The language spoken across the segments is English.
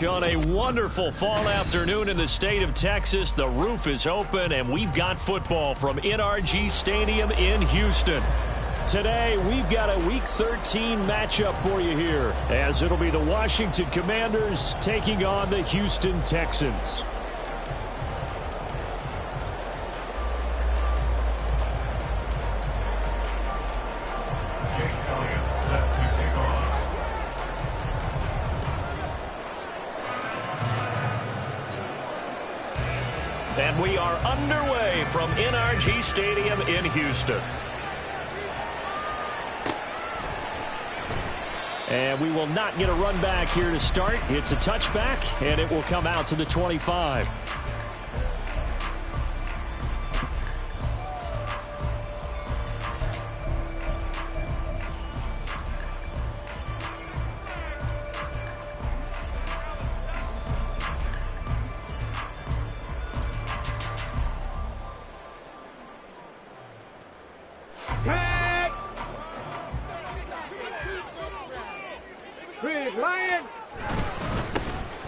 On a wonderful fall afternoon in the state of Texas, the roof is open, and we've got football from NRG Stadium in Houston. Today, we've got a Week 13 matchup for you here, as it'll be the Washington Commanders taking on the Houston Texans. And we are underway from NRG Stadium in Houston. And we will not get a run back here to start. It's a touchback, and it will come out to the 25.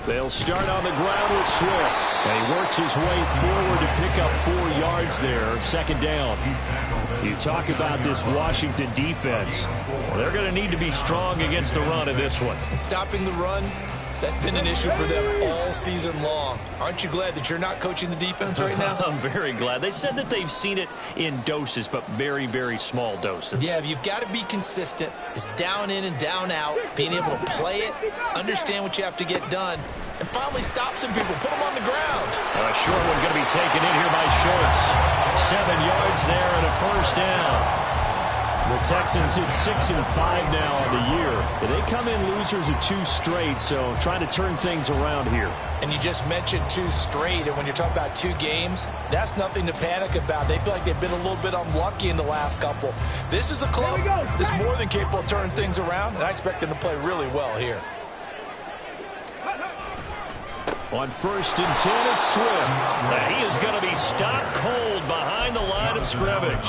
They'll start on the ground with Swift. And he works his way forward to pick up 4 yards there, second down. You talk about this Washington defense. Well, they're going to need to be strong against the run in this one. Stopping the run, that's been an issue for them all season long. Aren't you glad that you're not coaching the defense right now? I'm very glad. They said that they've seen it in doses, but very, very small doses. Yeah, you've got to be consistent. It's down in and down out, being able to play it, understand what you have to get done, and finally stop some people, put them on the ground. A short one going to be taken in here by Schultz. 7 yards there and a first down. The Texans hit 6 and 5 now on the year. They come in losers of 2 straight, so trying to turn things around here. And you just mentioned 2 straight, and when you're talking about 2 games, that's nothing to panic about. They feel like they've been a little bit unlucky in the last couple. This is a club that's more than capable of turning things around, and I expect them to play really well here. On 1st and 10, it's Swift. Now he is going to be stopped cold behind the line of scrimmage.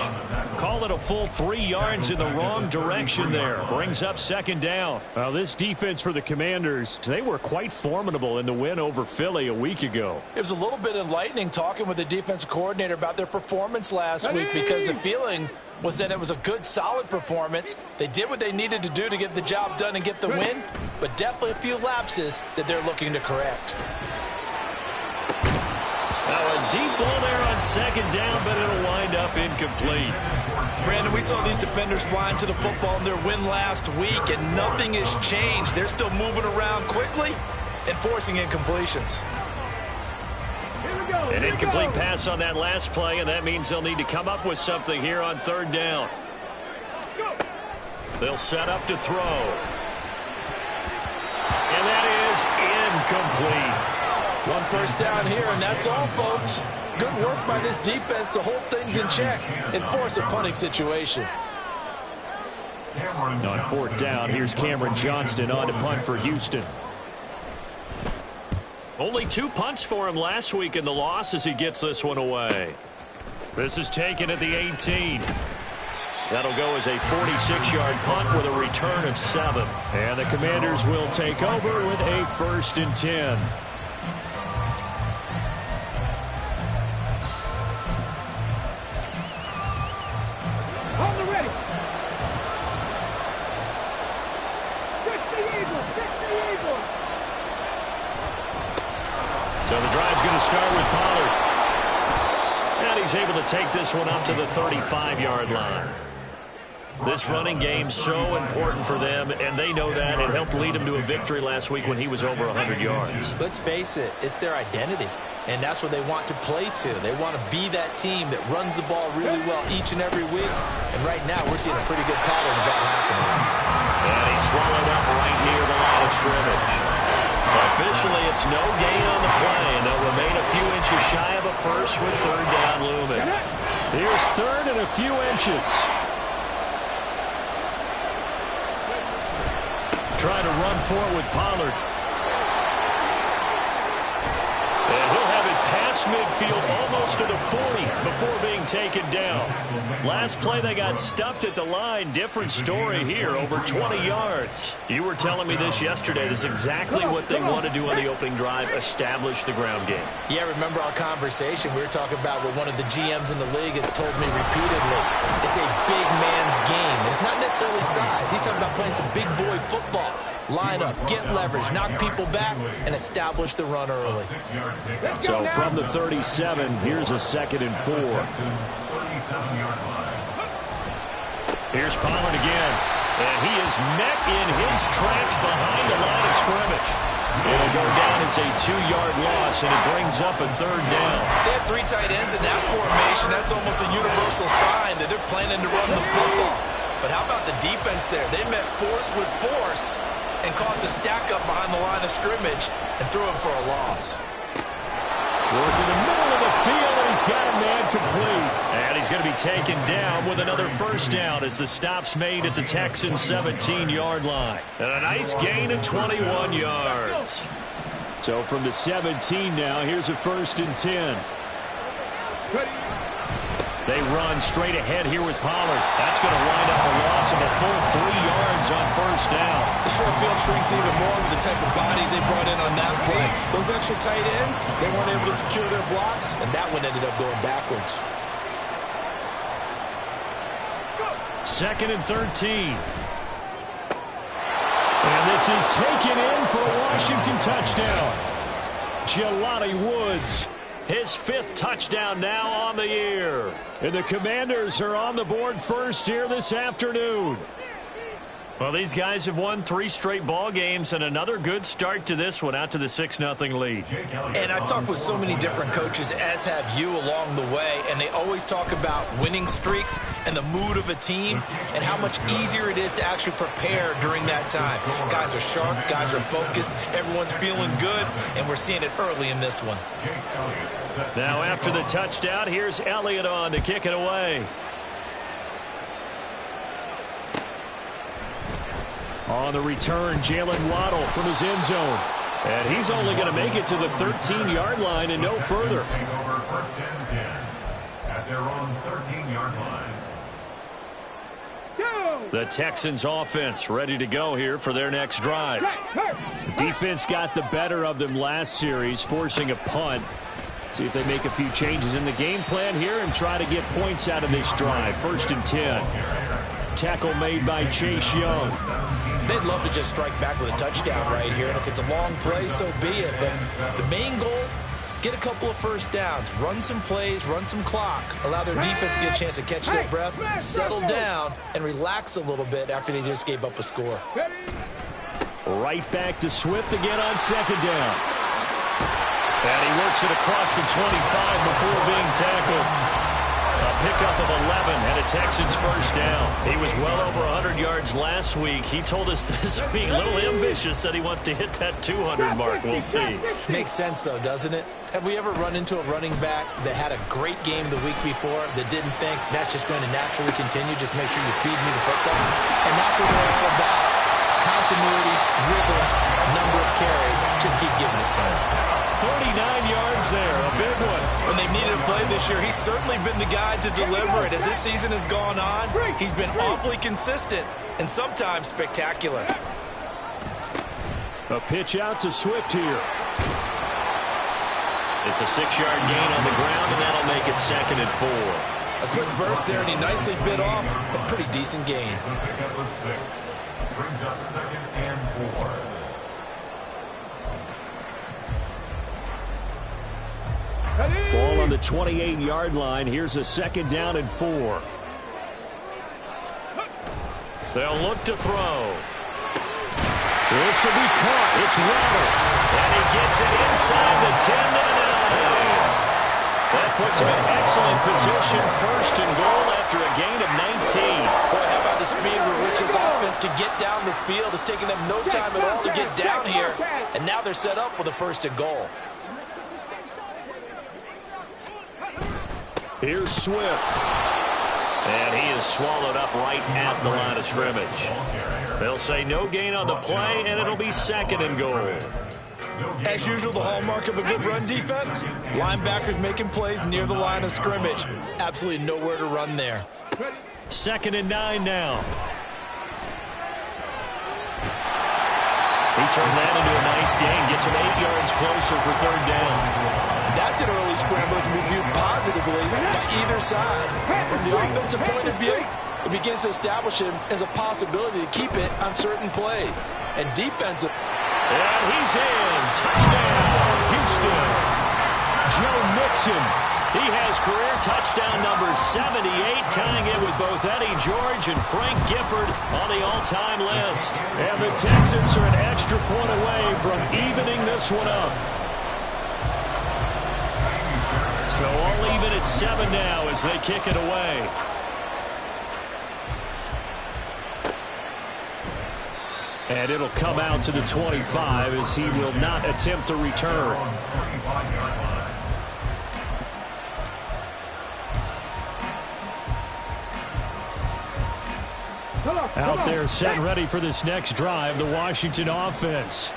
Call it a full 3 yards in the wrong direction there. Brings up second down. Well, this defense for the Commanders, they were quite formidable in the win over Philly a week ago. It was a little bit enlightening talking with the defensive coordinator about their performance last week, because the feeling was that it was a good, solid performance. They did what they needed to do to get the job done and get the win, but definitely a few lapses that they're looking to correct. Now a deep ball there on second down, but it'll wind up incomplete. Brandon, we saw these defenders flying to the football in their win last week, and nothing has changed. They're still moving around quickly and forcing incompletions. An incomplete pass on that last play, and that means they'll need to come up with something here on third down. They'll set up to throw. And that is incomplete. 1 first down here, and that's all, folks. Good work by this defense to hold things in check and force a punting situation. On 4th down, here's Cameron Johnston on to punt for Houston. Only 2 punts for him last week in the loss as he gets this one away. This is taken at the 18. That'll go as a 46-yard punt with a return of 7. And the Commanders will take over with a 1st and 10. So the drive's going to start with Pollard. And he's able to take this one up to the 35-yard line. This running game's so important for them, and they know that. It helped lead them to a victory last week when he was over 100 yards. Let's face it, it's their identity, and that's what they want to play to. They want to be that team that runs the ball really well each and every week, and right now we're seeing a pretty good pattern of that happening. And he's swallowed up right near the line of scrimmage. Officially, it's no gain on the play, and they'll remain a few inches shy of a first with third down looming. Here's third and a few inches. Trying to run for it with Pollard. And he'll have it pass midfield almost to the 40 before being taken down. Last play, they got stuffed at the line. Different story here, over 20 yards. You were telling me this yesterday. This is exactly what they want to do on the opening drive, establish the ground game. Yeah, remember our conversation. We were talking about what one of the GMs in the league has told me repeatedly. It's a big man's game. And it's not necessarily size. He's talking about playing some big boy football. Line up, get leverage, knock people back, and establish the run early. So from the 37, here's a 2nd and 4. Here's Pollard again. And he is met in his tracks behind the line of scrimmage. It'll go down as a 2-yard loss, and it brings up a 3rd down. They have 3 tight ends in that formation. That's almost a universal sign that they're planning to run the football. But how about the defense there? They met force with force and caused a stack up behind the line of scrimmage and threw him for a loss. Work in the middle of the field, and he's got a man complete. And he's going to be taken down with another 1st down as the stop's made at the Texans' 17-yard line. And a nice gain of 21 yards. So from the 17 now, here's a 1st and 10. They run straight ahead here with Pollard. That's going to wind up a loss of a full 3 yards on 1st down. The short field shrinks even more with the type of bodies they brought in on that play. Those extra tight ends, they weren't able to secure their blocks, and that one ended up going backwards. 2nd and 13. And this is taken in for a Washington touchdown. Jelani Woods, his 5th touchdown now on the year. And the Commanders are on the board first here this afternoon. Well, these guys have won 3 straight ball games and another good start to this one out to the 6-0 lead. And I've talked with so many different coaches, as have you, along the way, and they always talk about winning streaks and the mood of a team and how much easier it is to actually prepare during that time. Guys are sharp, guys are focused, everyone's feeling good, and we're seeing it early in this one. Now after the touchdown, here's Elliott on to kick it away. On the return, Jalen Waddle from his end zone. And he's only going to make it to the 13-yard line and no further. First and 10 at their own 13-yard line. The Texans offense ready to go here for their next drive. Defense got the better of them last series, forcing a punt. See if they make a few changes in the game plan here and try to get points out of this drive. 1st and 10. Tackle made by Chase Young. They'd love to just strike back with a touchdown right here, and if it's a long play, so be it. But the main goal, get a couple of 1st downs, run some plays, run some clock, allow their defense to get a chance to catch their breath, settle down, and relax a little bit after they just gave up a score. Right back to Swift again on 2nd down. And he works it across the 25 before being tackled. A pickup of 11 and a Texans 1st down. He was well over 100 yards last week. He told us this week, a little ambitious, said he wants to hit that 200 mark. We'll see. Makes sense, though, doesn't it? Have we ever run into a running back that had a great game the week before that didn't think that's just going to naturally continue? Just make sure you feed me the football. And that's what they're all about. Continuity, rhythm, number of carries. Just keep giving it to him. 39 yards there, a big one. When they've needed a play this year, he's certainly been the guy to deliver it. As this season has gone on, he's been awfully consistent and sometimes spectacular. A pitch out to Swift here. It's a 6-yard gain on the ground, and that'll make it 2nd and 4. A quick burst there, and he nicely bit off a pretty decent gain. Pickup of 6 brings up 2nd and 4. Ball on the 28-yard line. Here's a 2nd down and 4. They'll look to throw. This will be caught. It's Waddle. And he gets it inside the 10-9. That puts him in excellent position. 1st and goal after a gain of 19. Boy, how about the speed with which this offense could get down the field? It's taken them no time at all to get down here. And now they're set up with a 1st and goal. Here's Swift. And he is swallowed up right at the line of scrimmage. They'll say no gain on the play, and it'll be 2nd and goal. As usual, the hallmark of a good run defense, linebackers making plays near the line of scrimmage. Absolutely nowhere to run there. 2nd and 9 now. He turned that into a nice gain, gets him 8 yards closer for 3rd down. That's an early scramble that can be viewed positively by either side. From the offensive point of view, it begins to establish him as a possibility to keep it on certain plays. And defensive. And he's in. Touchdown, Houston. Joe Mixon. He has career touchdown number 78, tying it with both Eddie George and Frank Gifford on the all-time list. And the Texans are an extra point away from evening this one up. So all even at 7 now as they kick it away. And it'll come out to the 25 as he will not attempt to return. Out there set and ready for this next drive, the Washington offense.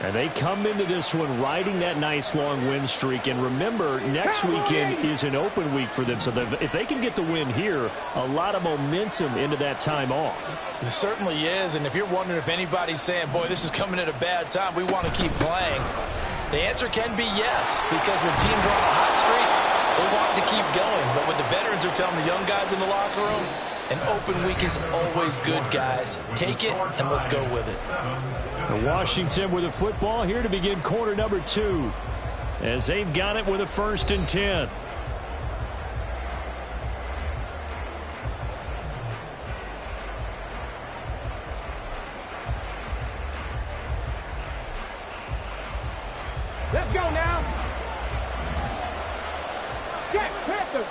And they come into this one riding that nice long win streak. And remember, next weekend is an open week for them. So if they can get the win here, a lot of momentum into that time off. It certainly is. And if you're wondering if anybody's saying, boy, this is coming at a bad time, we want to keep playing, the answer can be yes. Because when teams are on a hot streak, they want to keep going. But what the veterans are telling the young guys in the locker room, an open week is always good, guys. Take it, and let's go with it. And Washington with a football here to begin quarter number 2. As they've got it with a 1st and 10. Let's go now. Get Panther.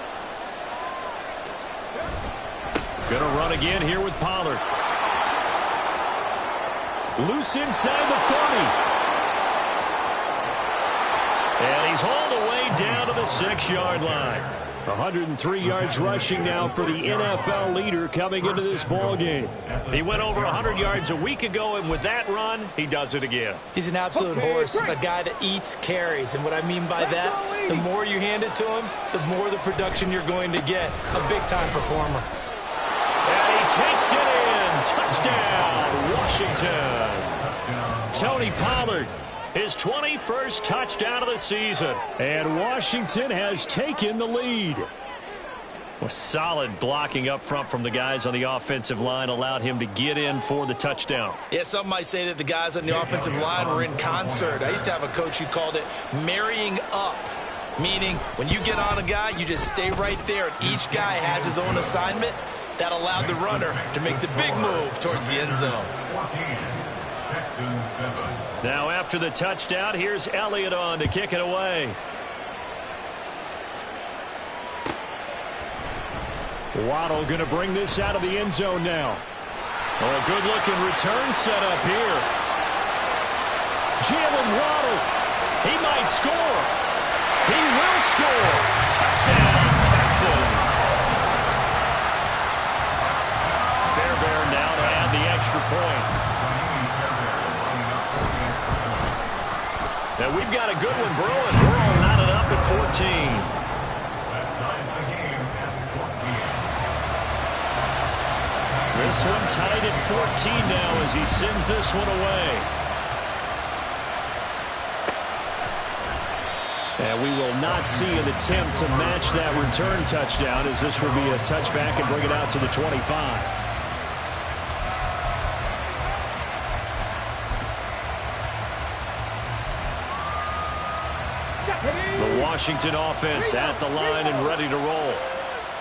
Going to run again here with Pollard. Loose inside the 30. And he's hauled away down to the 6-yard line. 103 yards rushing now for the NFL leader coming into this ball game. He went over 100 yards a week ago, and with that run, he does it again. He's an absolute horse, a guy that eats carries. And what I mean by that, the more you hand it to him, the more the production you're going to get. A big-time performer. And he takes it in. Touchdown, Washington. Tony Pollard, his 21st touchdown of the season. And Washington has taken the lead. Well, solid blocking up front from the guys on the offensive line allowed him to get in for the touchdown. Yeah, some might say that the guys on the offensive line were in concert. I used to have a coach who called it marrying up, meaning when you get on a guy, you just stay right there, and each guy has his own assignment. That allowed the runner to make the big move towards the end zone. Now after the touchdown, here's Elliott on to kick it away. Waddle going to bring this out of the end zone now. Oh, a good-looking return set up here. Jalen Waddle. He might score. He will score. Touchdown, Texans. Fairbairn now to add the extra point. Now we've got a good one brewing. We're all knotted up at 14. This one tied at 14 now as he sends this one away. And we will not see an attempt to match that return touchdown, as this will be a touchback and bring it out to the 25. The Washington offense at the line and ready to roll.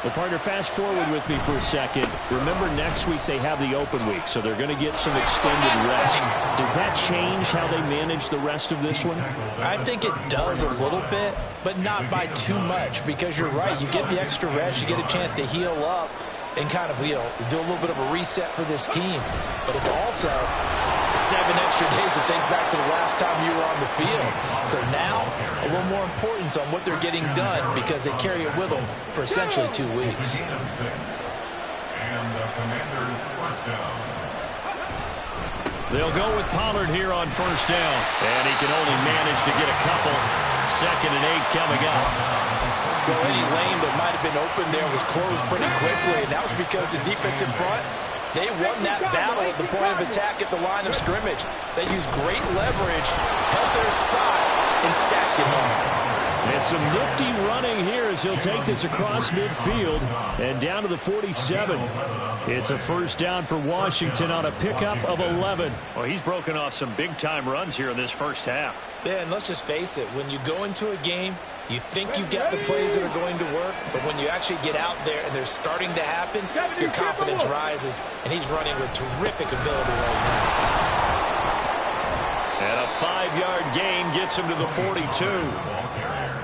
Well, partner, fast forward with me for a second. Remember, next week they have the open week, so they're going to get some extended rest. Does that change how they manage the rest of this one? I think it does a little bit, but not by too much, because you're right. You get the extra rest, you get a chance to heal up and kind of, do a little bit of a reset for this team. But it's also 7 extra days to think back to the last time you were on the field. So now, a little more importance on what they're getting done, because they carry it with them for essentially 2 weeks. And the Commanders' first down. They'll go with Pollard here on first down. And he can only manage to get a couple. 2nd and 8 coming up. Well, any lane that might have been open there was closed pretty quickly, and that was because the defense in front, they won that battle at the point of attack at the line of scrimmage. They used great leverage, held their spot, and stacked him up. And some nifty running here as he'll take this across midfield and down to the 47. It's a first down for Washington on a pickup of 11. Well, he's broken off some big-time runs here in this first half. Yeah, and let's just face it, when you go into a game, you think you've got the plays that are going to work, but when you actually get out there and they're starting to happen, your confidence rises, and he's running with terrific ability right now. And a 5-yard gain gets him to the 42.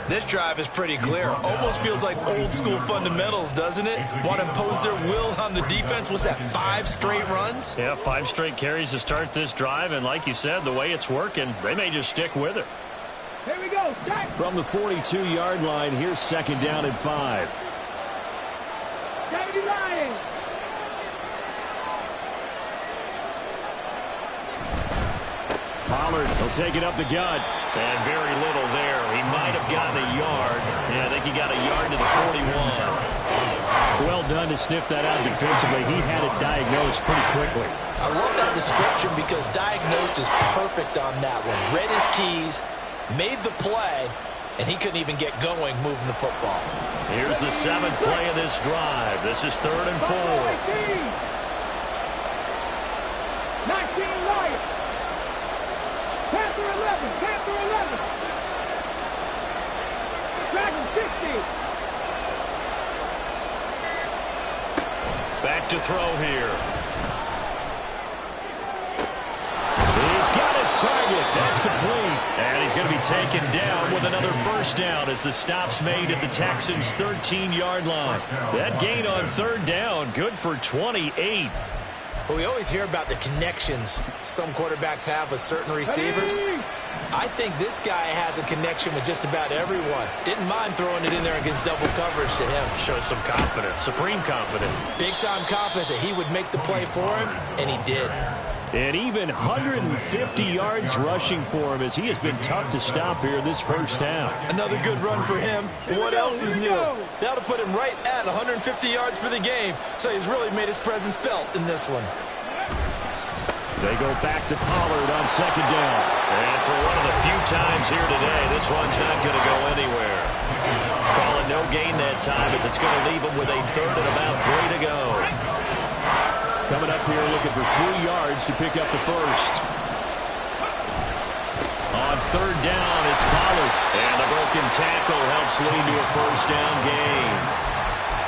This drive is pretty clear. Almost feels like old-school fundamentals, doesn't it? Want to impose their will on the defense. Was that 5 straight runs? Yeah, 5 straight carries to start this drive, and like you said, the way it's working, they may just stick with it. Here we go. Start. From the 42-yard line, here's 2nd down and 5. 79. Pollard will take it up the gut. And very little there. He might have gotten a yard. Yeah, I think he got a yard to the 41. Well done to sniff that out defensively. He had it diagnosed pretty quickly. I love that description because diagnosed is perfect on that one. Read his keys, made the play, and he couldn't even get going moving the football. Here's the 7th play of this drive. This is 3rd and 4. 19 Lions. Panther 11. Panther 11. Dragon 60. Back to throw here. He's got his target. That's complete. And he's going to be taken down with another first down as the stop's made at the Texans' 13-yard line. That gain on 3rd down, good for 28. But we always hear about the connections some quarterbacks have with certain receivers. I think this guy has a connection with just about everyone. Didn't mind throwing it in there against double coverage to him. Showed some confidence, supreme confidence. Big-time confidence that he would make the play for him, and he did. And even 150 yards rushing for him as he has been tough to stop here this first half. Another good run for him. What else is new? That'll put him right at 150 yards for the game, so he's really made his presence felt in this one. They go back to Pollard on 2nd down. And for one of the few times here today, this one's not going to go anywhere. Calling no gain that time as it's going to leave him with a 3rd and about 3 to go. Coming up here looking for 3 yards to pick up the first. On 3rd down, it's Pollard. And the broken tackle helps lead to a first down gain.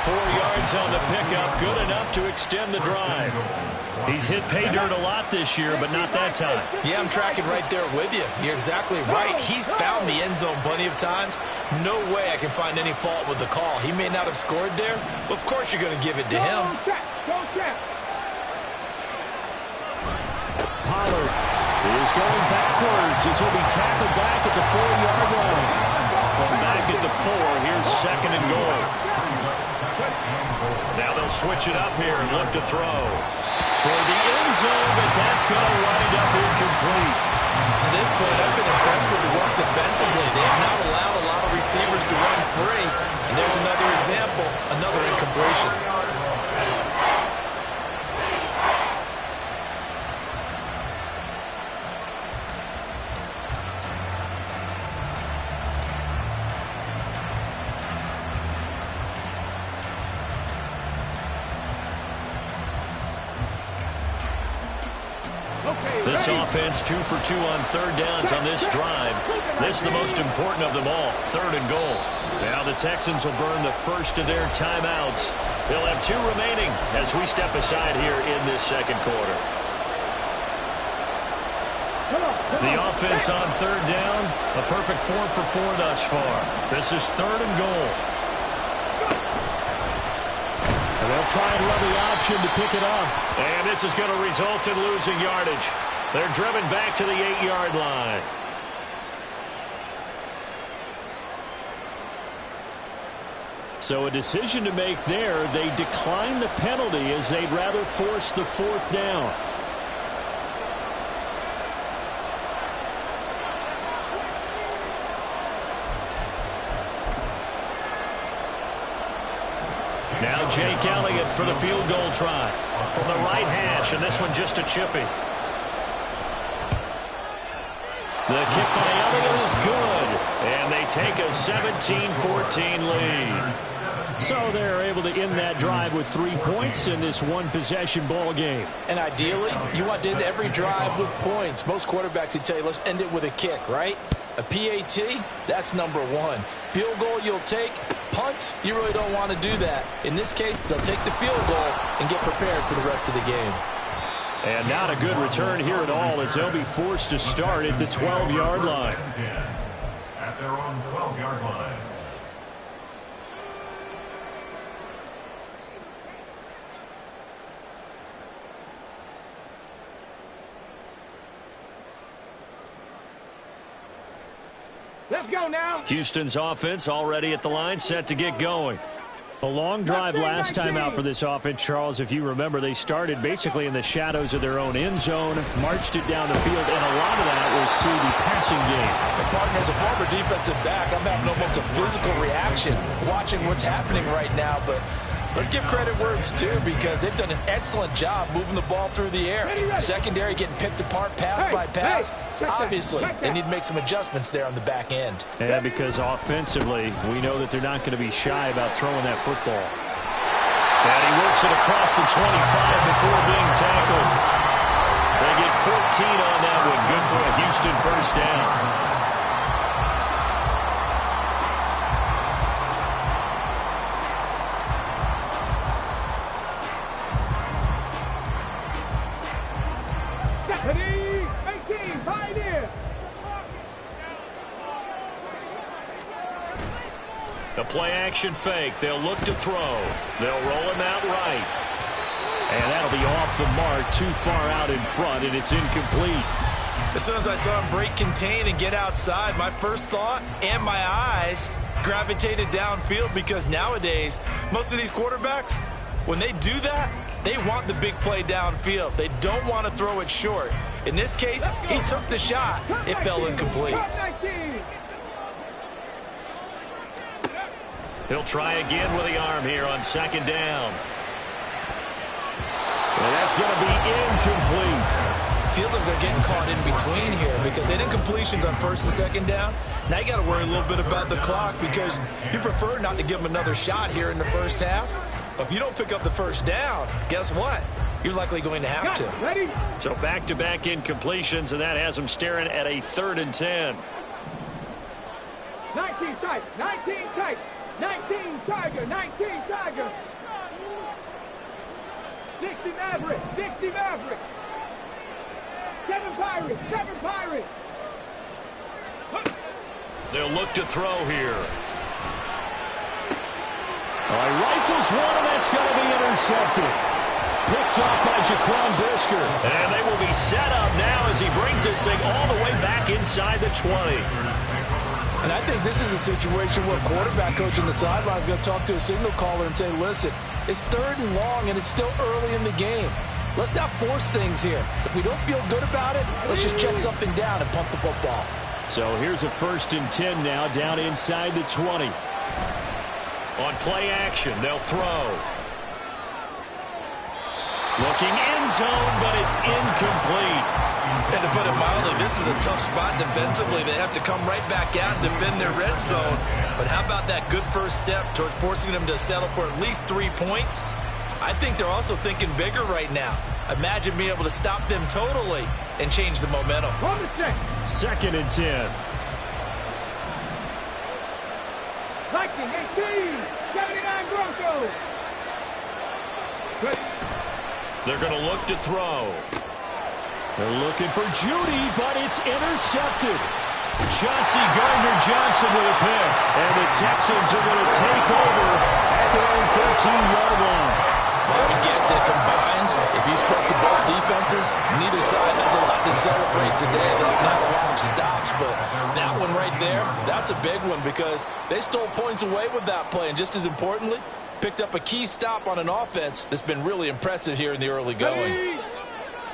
4 yards on the pickup, good enough to extend the drive. He's hit pay dirt a lot this year, but not that time. Yeah, I'm tracking right there with you. You're exactly right. He's found the end zone plenty of times. No way I can find any fault with the call. He may not have scored there, but of course you're going to give it to him. Pollard is going backwards as he'll be tackled back at the 4-yard line. From back at the 4, here's 2nd and goal. Now they'll switch it up here and look to throw. Toward the end zone, but that's going to wind up incomplete. To this point, I've been impressed with the work defensively. They have not allowed a lot of receivers to run free. And there's another example, another incompletion. This offense 2 for 2 on 3rd downs on this drive. This is the most important of them all, 3rd and goal. Now the Texans will burn the first of their timeouts. They'll have 2 remaining as we step aside here in this 2nd quarter. The offense on 3rd down, a perfect 4 for 4 thus far. This is 3rd and goal. And they'll try and run the option to pick it up. And this is going to result in losing yardage. They're driven back to the 8-yard line. So a decision to make there. They decline the penalty as they'd rather force the 4th down. Jake Elliott for the field goal try. From the right hash, and this one just a chippy. The kick by Elliott is good, and they take a 17-14 lead. So they're able to end that drive with 3 points in this one-possession ball game. And ideally, you want to end every drive with points. Most quarterbacks would tell you, let's end it with a kick, right? A PAT, that's number one. Field goal you'll take. Punts, you really don't want to do that. In this case, they'll take the field goal and get prepared for the rest of the game. And not a good return here at all as they'll be forced to start at the 12-yard line. At their own 12-yard line. Let's go now. Houston's offense already at the line, set to get going. A long drive last time out for this offense, Charles. If you remember, they started basically in the shadows of their own end zone, marched it down the field, and a lot of that was through the passing game. And partner, as a former defensive back, I'm having almost a physical reaction watching what's happening right now. But let's give credit where it's due because they've done an excellent job moving the ball through the air. Secondary getting picked apart pass by pass. Obviously, they need to make some adjustments there on the back end. And because offensively, we know that they're not going to be shy about throwing that football. And he works it across the 25 before being tackled. They get 14 on that one. Good for a Houston first down. The play-action fake. They'll look to throw. They'll roll him out right. And that'll be off the mark, too far out in front, and it's incomplete. As soon as I saw him break contain and get outside, my first thought and my eyes gravitated downfield because nowadays, most of these quarterbacks, when they do that, they want the big play downfield. They don't want to throw it short. In this case, he took the shot. It fell incomplete. He'll try again with the arm here on second down. And that's going to be incomplete. Feels like they're getting caught in between here because they did completions on first and second down. Now you got to worry a little bit about the clock because you prefer not to give them another shot here in the first half. But if you don't pick up the first down, guess what? You're likely going to have to. So back-to-back incompletions, and that has them staring at a 3rd and 10. 19 tight, 19 tight. 19 Tiger, 19 Tiger. 60 Maverick, 60 Maverick. 7 Pirates, 7 Pirates. They'll look to throw here. All right, rifles one, and that's going to be intercepted. Picked off by Jaquan Brisker. And they will be set up now as he brings this thing all the way back inside the 20. And I think this is a situation where quarterback coach on the sideline is going to talk to a signal caller and say, listen, it's 3rd and long and it's still early in the game. Let's not force things here. If we don't feel good about it, let's just check something down and punt the football. So here's a 1st and 10 now down inside the 20. On play action, they'll throw. Looking end zone, but it's incomplete. And to put it mildly, this is a tough spot defensively. They have to come right back out and defend their red zone. But how about that good first step towards forcing them to settle for at least 3 points? I think they're also thinking bigger right now. Imagine being able to stop them totally and change the momentum. 2nd and 10. Viking 18, 79 Broncos. They're going to look to throw. They're looking for Judy, but it's intercepted. Chauncey Gardner-Johnson with a pick. And the Texans are going to take over at their own 13-yard line. I would guess that combined, if you spoke to both defenses, neither side has a lot to celebrate today. They haven't had a lot of stops, but that one right there, that's a big one because they stole points away with that play. And just as importantly, picked up a key stop on an offense that's been really impressive here in the early going.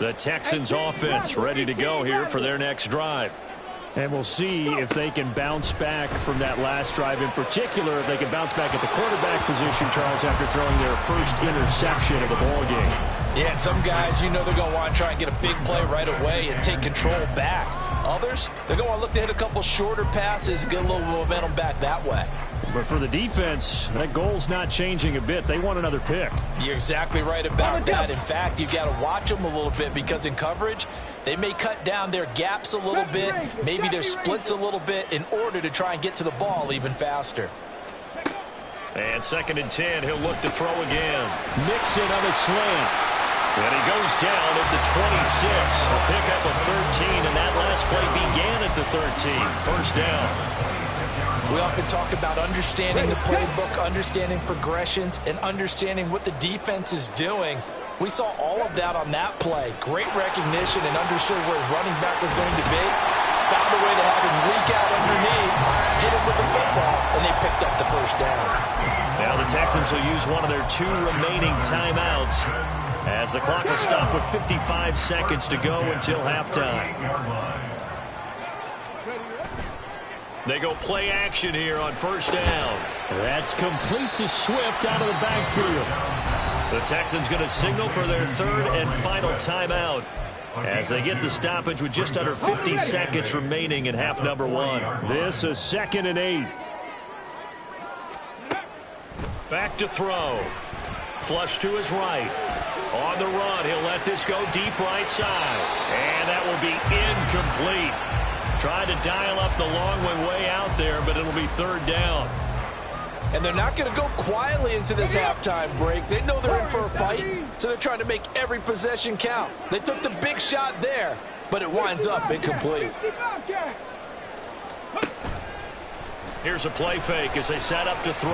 The Texans offense ready to go here for their next drive. And we'll see if they can bounce back from that last drive, in particular, if they can bounce back at the quarterback position, Charles, after throwing their first interception of the ball game. Yeah, and some guys, you know they're going to want to try and get a big play right away and take control back. Others, they're going to look to hit a couple shorter passes and get a little momentum back that way. But for the defense, that goal's not changing a bit. They want another pick. You're exactly right about that. In fact, you've got to watch them a little bit because in coverage, they may cut down their gaps a little bit, maybe their splits a little bit in order to try and get to the ball even faster. And 2nd and 10, he'll look to throw again. Mixon on a slant. And he goes down at the 26. A pickup of 13, and that last play began at the 13. First down. We often talk about understanding the playbook, understanding progressions, and understanding what the defense is doing. We saw all of that on that play. Great recognition and understood where his running back was going to be. Found a way to have him leak out underneath, hit him with the football, and they picked up the first down. Now the Texans will use one of their 2 remaining timeouts as the clock will stop with 55 seconds to go until halftime. They go play action here on first down. That's complete to Swift out of the backfield. The Texans going to signal for their 3rd and final timeout as they get the stoppage with just under 50 seconds remaining in half number 1. This is 2nd and 8. Back to throw. Flush to his right. On the run, he'll let this go deep right side. And that will be incomplete. Trying to dial up the long way out there, but it'll be 3rd down. And they're not going to go quietly into this halftime break. They know they're in for a fight, so they're trying to make every possession count. They took the big shot there, but it winds up incomplete. Here's a play fake as they set up to throw.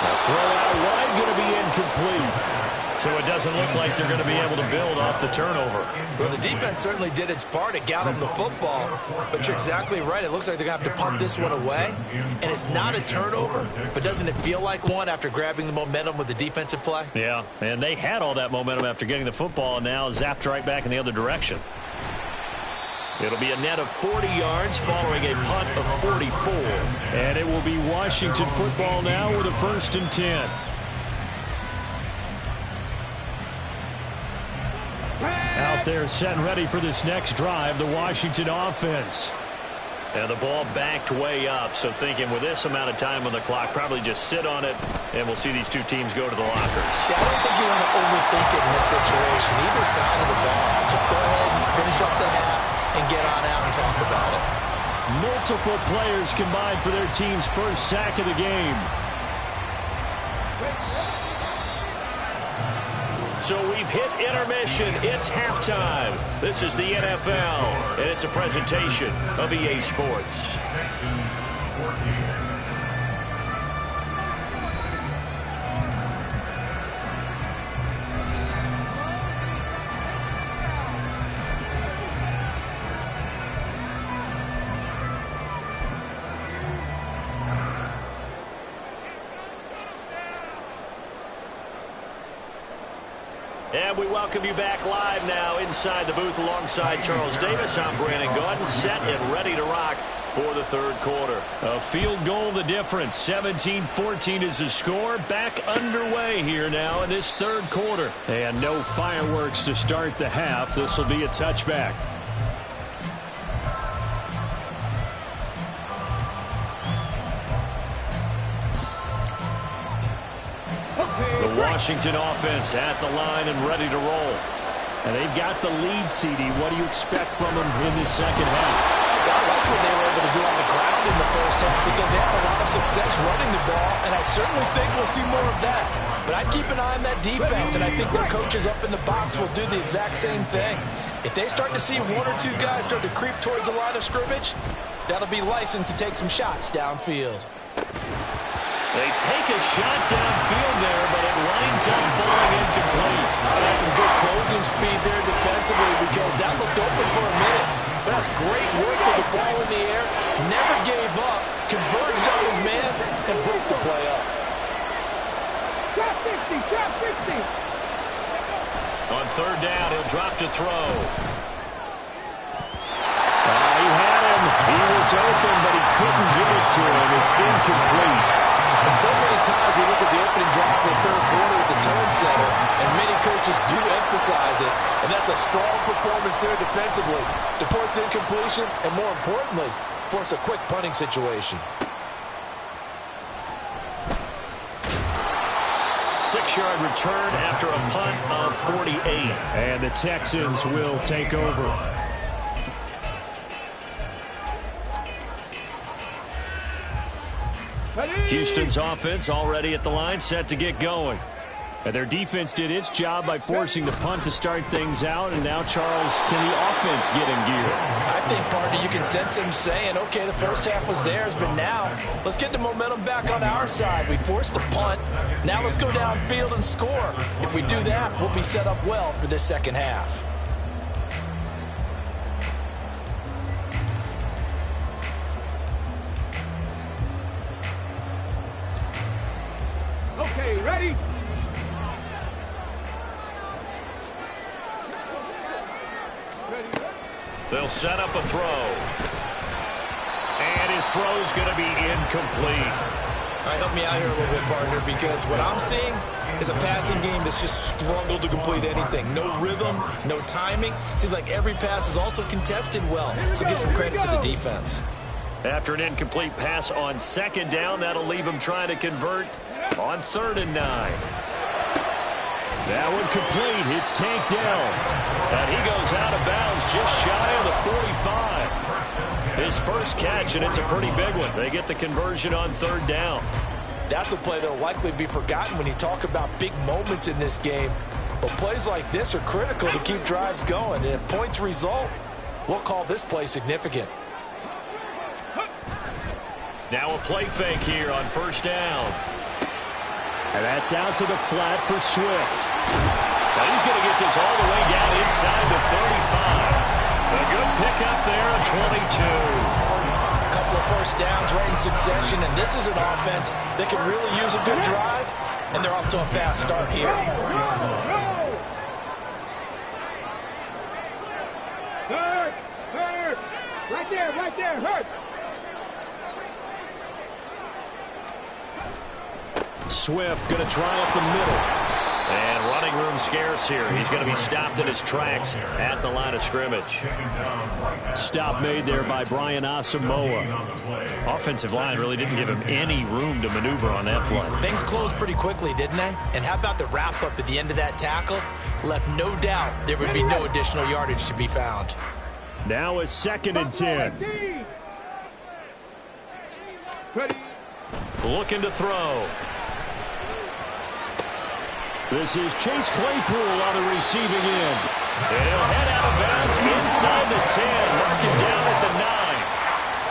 The throw out wide going to be incomplete. So it doesn't look like they're going to be able to build off the turnover. Well, the defense certainly did its part. It got them the football. But you're exactly right. It looks like they're going to have to punt this one away. And it's not a turnover, but doesn't it feel like one after grabbing the momentum with the defensive play? Yeah, and they had all that momentum after getting the football, and now zapped right back in the other direction. It'll be a net of 40 yards following a punt of 44. And it will be Washington football now with a 1st and 10. Out there set and ready for this next drive, the Washington offense. And the ball backed way up, so thinking with this amount of time on the clock, probably just sit on it, and we'll see these 2 teams go to the lockers. Yeah, I don't think you want to overthink it in this situation. Either side of the ball, just go ahead and finish up the half and get on out and talk about it. Multiple players combined for their team's first sack of the game. So we've hit intermission. It's halftime. This is the NFL, and it's a presentation of EA Sports. Texans 14. And we welcome you back live now inside the booth alongside Charles Davis. I'm Brandon Gaudin, set and ready to rock for the 3rd quarter. A field goal the difference. 17-14 is the score. Back underway here now in this 3rd quarter. And no fireworks to start the half. This will be a touchback. The Washington offense at the line and ready to roll. And they've got the lead, CD. What do you expect from them in this 2nd half? I like what they were able to do on the ground in the first half because they had a lot of success running the ball, and I certainly think we'll see more of that. But I'd keep an eye on that defense, and I think their coaches up in the box will do the exact same thing. If they start to see 1 or 2 guys start to creep towards the line of scrimmage, that'll be license to take some shots downfield. They take a shot downfield there, but it winds up falling incomplete. That's some good closing speed there defensively because that looked open for a minute. But that's great work with the ball in the air. Never gave up, converged on his man, and broke the play up. Drop 60, drop 60. On 3rd down, he'll drop to throw. to him. It's incomplete. And so many times we look at the opening drive in the third quarter as a turn center, and many coaches do emphasize it, and that's a strong performance there defensively to force incompletion and, more importantly, force a quick punting situation. 6-yard return after a punt of 48. And the Texans will take over. Houston's offense already at the line, set to get going. And their defense did its job by forcing the punt to start things out. And now, Charles, can the offense get in gear? I think, partner, you can sense them saying, okay, the first half was theirs, but now let's get the momentum back on our side. We forced a punt. Now let's go downfield and score. If we do that, we'll be set up well for this second half. Okay, ready? They'll set up a throw. And his throw's going to be incomplete. All right, help me out here a little bit, partner, because what I'm seeing is a passing game that's just struggled to complete anything. No rhythm, no timing. Seems like every pass is also contested well, so give some credit to the defense. After an incomplete pass on second down, that'll leave him trying to convert on 3rd and 9. That one complete. It's tanked down. And he goes out of bounds just shy of the 45. His first catch, and it's a pretty big one. They get the conversion on 3rd down. That's a play that will likely be forgotten when you talk about big moments in this game. But plays like this are critical to keep drives going. And if points result, we'll call this play significant. Now a play fake here on 1st down. And that's out to the flat for Swift. Now he's going to get this all the way down inside the 35. A good pickup there at 22. A couple of first downs right in succession, and this is an offense that can really use a good drive, and they're off to a fast start here. Hurt! Hurt! Right there, hurt! Swift going to try up the middle. And running room scarce here. He's going to be stopped in his tracks at the line of scrimmage. Stop made there by Brian Asamoah. Offensive line really didn't give him any room to maneuver on that play. Things closed pretty quickly, didn't they? And how about the wrap-up at the end of that tackle? Left no doubt there would be no additional yardage to be found. Now it's 2nd and 10. Ready? Looking to throw. This is Chase Claypool on the receiving end. And he'll head out of bounds inside the 10. Marking down at the 9.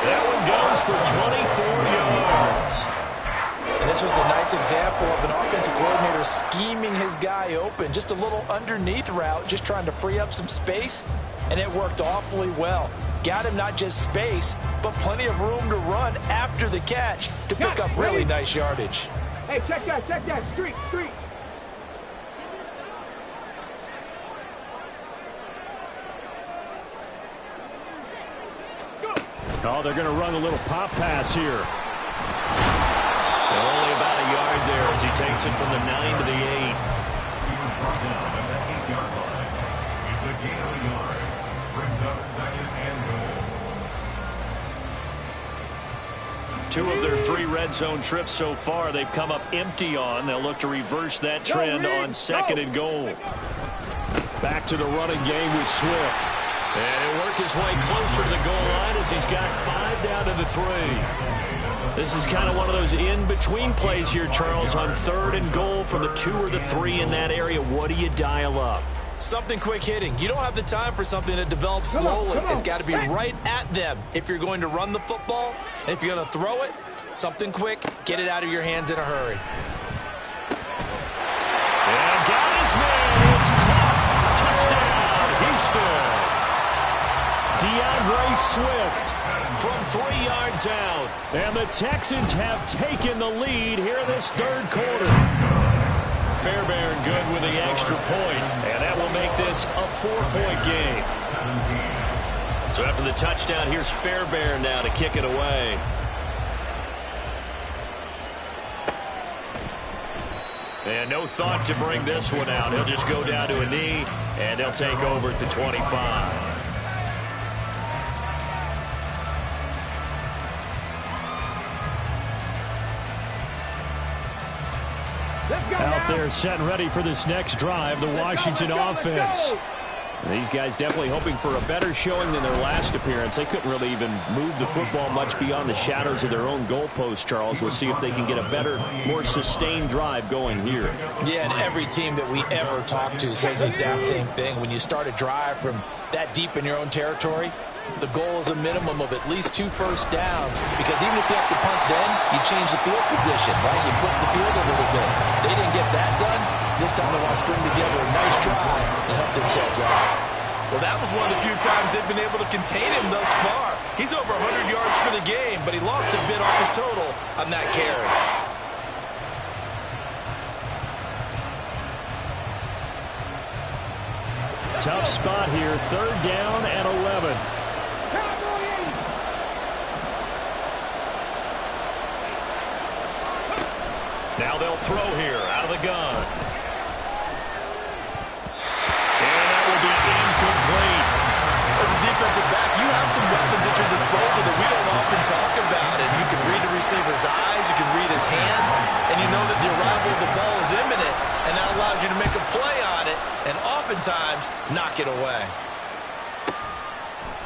That one goes for 24 yards. And this was a nice example of an offensive coordinator scheming his guy open. Just a little underneath route, just trying to free up some space. And it worked awfully well. Got him not just space, but plenty of room to run after the catch to pick up really nice yardage. Hey, check that, street. Oh, they're going to run a little pop pass here. Only about a yard there as he takes it from the 9 to the 8. Brought down at the 8-yard line. It's a gain of a yard. Brings up 2nd and goal. 2 of their 3 red zone trips so far, they've come up empty on. They'll look to reverse that trend on 2nd and goal. Back to the running game with Swift. And he'll work his way closer to the goal line as he's got 5 down to the 3. This is kind of one of those in-between plays here, Charles, on 3rd and goal from the 2 or the 3 in that area. What do you dial up? Something quick hitting. You don't have the time for something that develops slowly. It's got to be right at them if you're going to run the football. And if you're going to throw it, something quick, get it out of your hands in a hurry. And got his man. It's caught. Touchdown, Houston. DeAndre Swift from 3 yards out. And the Texans have taken the lead here in this 3rd quarter. Fairbairn good with the extra point, and that will make this a 4-point game. So after the touchdown, here's Fairbairn now to kick it away. And no thought to bring this one out. He'll just go down to a knee, and they'll take over at the 25. Out there set and ready for this next drive, the Washington offense. These guys definitely hoping for a better showing than their last appearance. They couldn't really even move the football much beyond the shadows of their own goalpost, Charles. We'll see if they can get a better, more sustained drive going here. Yeah, and every team that we ever talk to says the exact same thing. When you start a drive from that deep in your own territory, the goal is a minimum of at least 2 first downs, because even if you have to punt then, you change the field position, right? You flip the field a little bit. They didn't get that done. This time they want to string together a nice drive and help themselves out. Well, that was one of the few times they've been able to contain him thus far. He's over 100 yards for the game, but he lost a bit off his total on that carry. Tough spot here, 3rd down and 11. Now they'll throw here out of the gun. And that will be incomplete. As a defensive back, you have some weapons at your disposal that we don't often talk about. And you can read the receiver's eyes, you can read his hands, and you know that the arrival of the ball is imminent, and that allows you to make a play on it and oftentimes knock it away.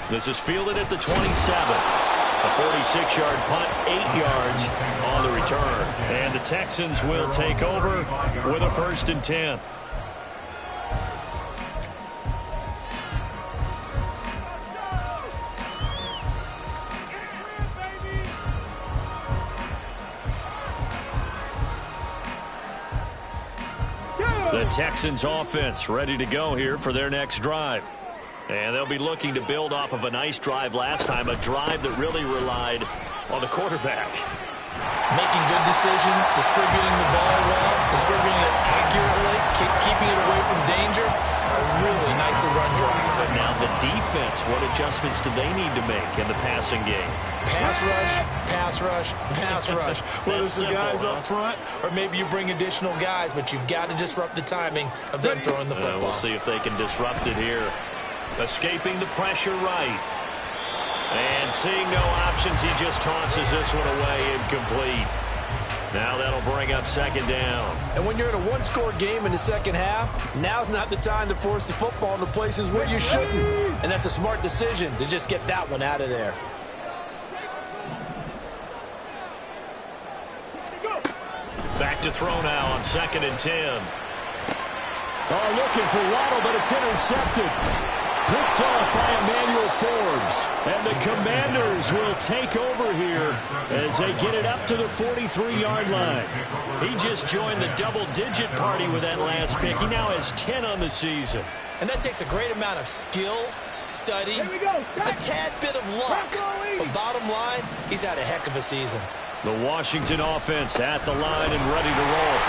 This is fielded at the 27. A 46-yard punt, 8 yards on the return. And the Texans will take over with a 1st and 10. The Texans offense ready to go here for their next drive. And they'll be looking to build off of a nice drive last time, a drive that really relied on the quarterback. Making good decisions, distributing the ball well, distributing it accurately, keeping it away from danger. A really nicely run drive. And now the defense, what adjustments do they need to make in the passing game? Pass rush, pass rush, pass rush. Whether it's the guys up front or maybe you bring additional guys, but you've got to disrupt the timing of them throwing the football. We'll see if they can disrupt it here. Escaping the pressure right. And seeing no options, he just tosses this one away incomplete. Now that'll bring up 2nd down. And when you're in a one-score game in the second half, now's not the time to force the football into places where you shouldn't. And that's a smart decision to just get that one out of there. Back to throw now on 2nd and 10. Oh, looking for Waddle, but it's intercepted. Picked off by Emmanuel Forbes. And the Commanders will take over here as they get it up to the 43-yard line. He just joined the double-digit party with that last pick. He now has 10 on the season. And that takes a great amount of skill, study, a tad bit of luck. But bottom line, he's had a heck of a season. The Washington offense at the line and ready to roll.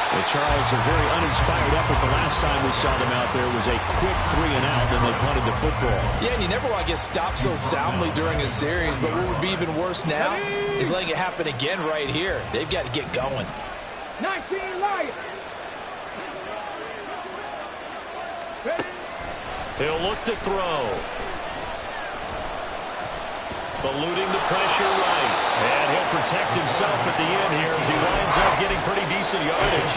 Well, Charles, a very uninspired effort. The last time we saw them out there was a quick 3-and-out, and they punted the football. Yeah, and you never want to get stopped so soundly during a series, but what would be even worse now is letting it happen again right here. They've got to get going. 19 Lions. He'll look to throw. Eluding the pressure right. And he'll protect himself at the end here as he winds up getting pretty decent yardage.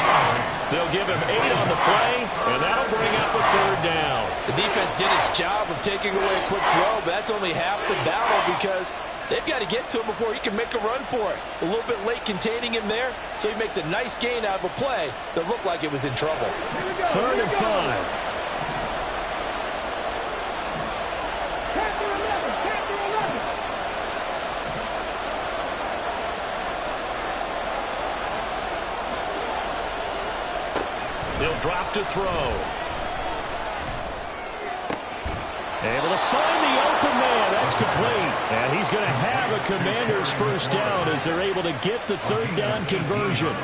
They'll give him 8 on the play, and that'll bring up a 3rd down. The defense did its job of taking away a quick throw, but that's only half the battle because they've got to get to him before he can make a run for it. A little bit late containing him there, so he makes a nice gain out of a play that looked like it was in trouble. 3rd and 5. They'll drop to throw. Able to find the open man. That's complete. And he's going to have a Commanders 1st down as they're able to get the 3rd down conversion.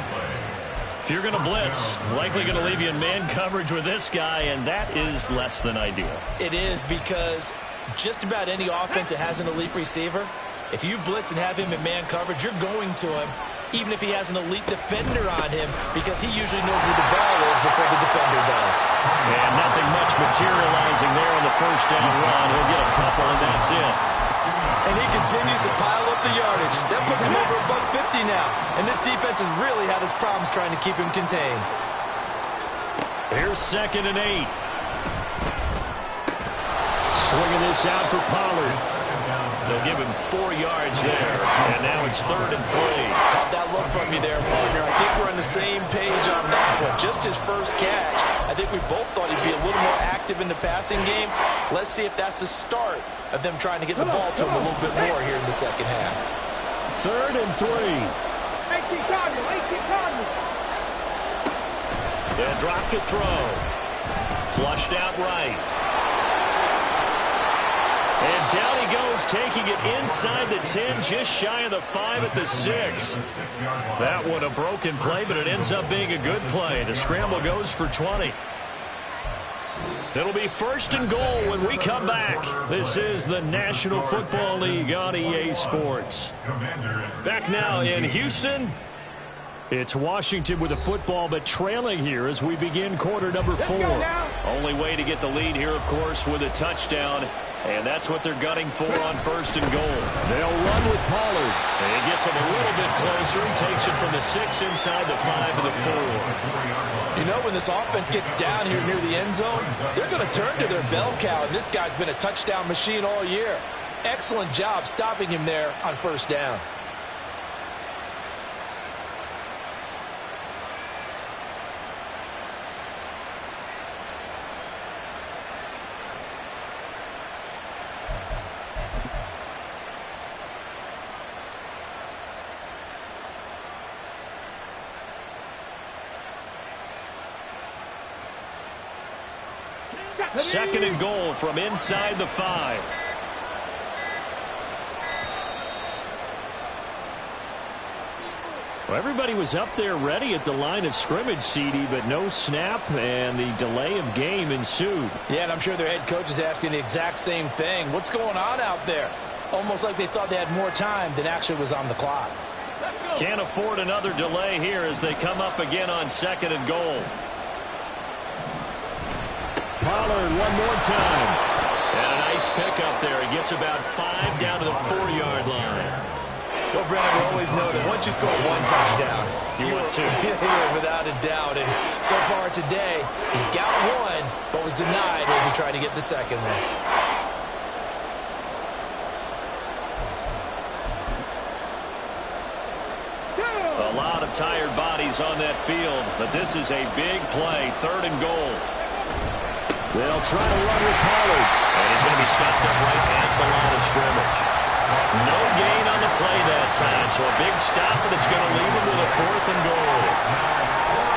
If you're going to blitz, likely going to leave you in man coverage with this guy, and that is less than ideal. It is, because just about any offense that has an elite receiver, if you blitz and have him in man coverage, you're going to him even if he has an elite defender on him, because he usually knows where the ball is before the defender does. And nothing much materializing there on the first down run. He'll get a couple, and that's it. And he continues to pile up the yardage. That puts him over $150 now. And this defense has really had its problems trying to keep him contained. Here's 2nd and 8. Swinging this out for Pollard. They'll give him 4 yards there. And now it's 3rd and 3. Caught that look from you there, partner. I think we're on the same page on that one. Just his first catch. I think we both thought he'd be a little more active in the passing game. Let's see if that's the start of them trying to get the ball to him a little bit more here in the second half. 3rd and 3. 18 Cardinals, 18 Cardinals. They'll drop to throw. Flushed out right. And down he goes, taking it inside the 10, just shy of the 5 at the 6. That one a broken play, but it ends up being a good play. The scramble goes for 20. It'll be 1st and goal when we come back. This is the National Football League on EA Sports. Back now in Houston. It's Washington with the football, but trailing here as we begin quarter number 4. Only way to get the lead here, of course, with a touchdown. And that's what they're gunning for on 1st and goal. They'll run with Pollard. And he gets him a little bit closer and takes it from the 6 inside the 5 to the 4. You know, when this offense gets down here near the end zone, they're going to turn to their bell cow, and this guy's been a touchdown machine all year. Excellent job stopping him there on 1st down. Second and goal from inside the 5. Well, everybody was up there ready at the line of scrimmage, CD, but no snap, and the delay of game ensued. Yeah, and I'm sure their head coach is asking the exact same thing. What's going on out there? Almost like they thought they had more time than actually was on the clock. Can't afford another delay here as they come up again on 2nd and goal. Pollard one more time. And a nice pickup there. He gets about 5 down to the 4-yard line. Well, Brandon, we always know that once you score 1 touchdown, you want 2. You're without a doubt. And so far today, he's got 1, but was denied as he tried to get the 2nd one. A lot of tired bodies on that field, but this is a big play. 3rd and goal. They'll try to run with Pollard. And he's going to be stopped up right at the line of scrimmage. No gain on the play that time, so a big stop, and it's going to leave him with a 4th and goal.